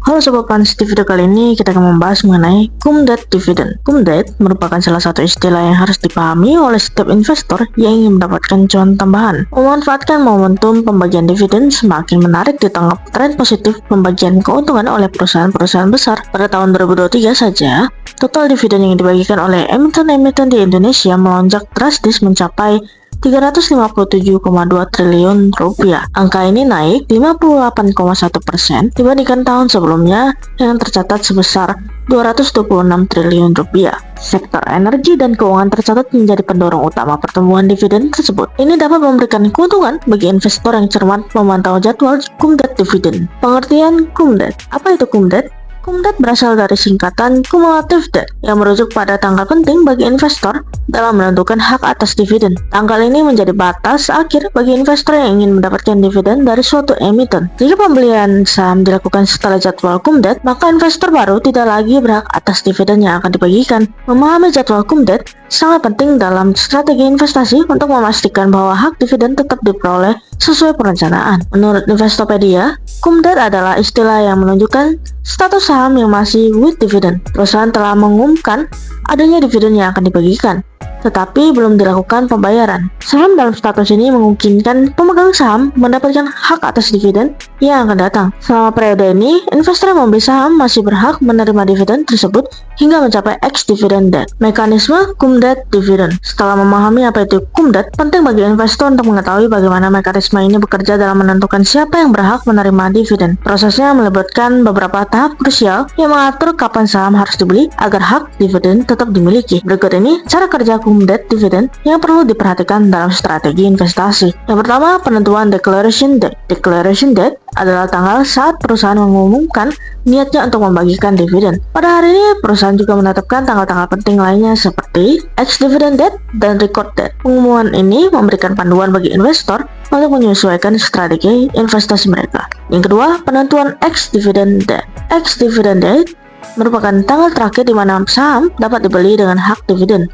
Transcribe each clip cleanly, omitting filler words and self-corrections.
Halo Sobat Pans, di video kali ini kita akan membahas mengenai Cum-Dead Dividend. Cum-Dead merupakan salah satu istilah yang harus dipahami oleh setiap investor yang ingin mendapatkan cuan tambahan. Memanfaatkan momentum pembagian dividen semakin menarik di tengah tren positif pembagian keuntungan oleh perusahaan-perusahaan besar. Pada tahun 2023 saja, total dividen yang dibagikan oleh emiten-emiten di Indonesia melonjak drastis mencapai 357,2 triliun rupiah. Angka ini naik 58,1% dibandingkan tahun sebelumnya yang tercatat sebesar 226 triliun rupiah. Sektor energi dan keuangan tercatat menjadi pendorong utama pertumbuhan dividen tersebut. Ini dapat memberikan keuntungan bagi investor yang cermat memantau jadwal Cum-Dead Dividend. Pengertian Cum-Dead. Apa itu Cum-Dead? Cum-Dead berasal dari singkatan Cumulative Debt yang merujuk pada tanggal penting bagi investor dalam menentukan hak atas dividen. Tanggal ini menjadi batas akhir bagi investor yang ingin mendapatkan dividen dari suatu emiten. Jika pembelian saham dilakukan setelah jadwal Cum-Dead, maka investor baru tidak lagi berhak atas dividen yang akan dibagikan. Memahami jadwal Cum-Dead sangat penting dalam strategi investasi untuk memastikan bahwa hak dividen tetap diperoleh sesuai perencanaan. Menurut Investopedia, Cum-Dead adalah istilah yang menunjukkan status saham yang masih with dividend. Perusahaan telah mengumumkan adanya dividen yang akan dibagikan, tetapi belum dilakukan pembayaran. Saham dalam status ini memungkinkan pemegang saham mendapatkan hak atas dividen yang akan datang. Selama periode ini, investor yang membeli saham masih berhak menerima dividen tersebut hingga mencapai ex-dividend date. Mekanisme Cum-Dead Dividend. Setelah memahami apa itu Cum-Dead, penting bagi investor untuk mengetahui bagaimana mekanisme ini bekerja dalam menentukan siapa yang berhak menerima dividen. Prosesnya melibatkan beberapa tahap krusial yang mengatur kapan saham harus dibeli agar hak dividen tetap dimiliki. Berikut ini cara kerja Cum-Dead Dividend yang perlu diperhatikan dalam strategi investasi. Yang pertama, penentuan declaration date. Declaration date adalah tanggal saat perusahaan mengumumkan niatnya untuk membagikan dividen. Pada hari ini, perusahaan juga menetapkan tanggal-tanggal penting lainnya seperti ex-dividend date dan record date. Pengumuman ini memberikan panduan bagi investor untuk menyesuaikan strategi investasi mereka. Yang kedua, penentuan ex-dividend date. Ex-dividend date merupakan tanggal terakhir di mana saham dapat dibeli dengan hak dividen.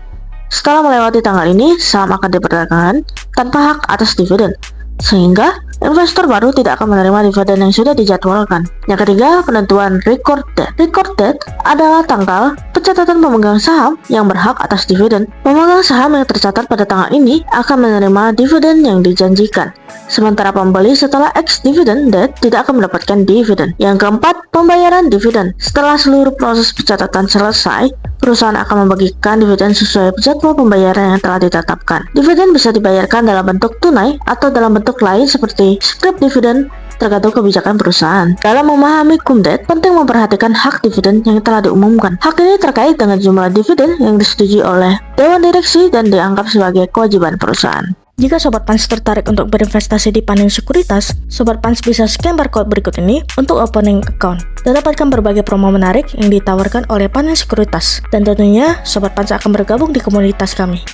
Setelah melewati tanggal ini, saham akan diperdagangkan tanpa hak atas dividen, sehingga investor baru tidak akan menerima dividen yang sudah dijadwalkan. Yang ketiga, penentuan record date. Record date adalah tanggal pencatatan pemegang saham yang berhak atas dividen. Pemegang saham yang tercatat pada tanggal ini akan menerima dividen yang dijanjikan, sementara pembeli setelah ex-dividend date tidak akan mendapatkan dividen. Yang keempat, pembayaran dividen. Setelah seluruh proses pencatatan selesai, perusahaan akan membagikan dividen sesuai jadwal pembayaran yang telah ditetapkan. Dividen bisa dibayarkan dalam bentuk tunai atau dalam bentuk lain seperti scrip dividen, tergantung kebijakan perusahaan. Dalam memahami Cum-Dead, penting memperhatikan hak dividen yang telah diumumkan. Hak ini terkait dengan jumlah dividen yang disetujui oleh Dewan Direksi dan dianggap sebagai kewajiban perusahaan. Jika Sobat Pans tertarik untuk berinvestasi di Panin Sekuritas, Sobat Pans bisa scan barcode berikut ini untuk opening account dan dapatkan berbagai promo menarik yang ditawarkan oleh Panin Sekuritas. Dan tentunya Sobat Pans akan bergabung di komunitas kami.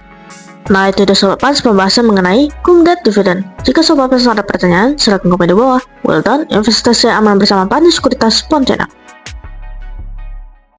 Nah, itu dia Sobat Pans pembahasan mengenai Cum-Dead Dividend. Jika Sobat Pans ada pertanyaan, silakan komen di bawah. Well done, investasi aman bersama Panin Sekuritas Pontianak.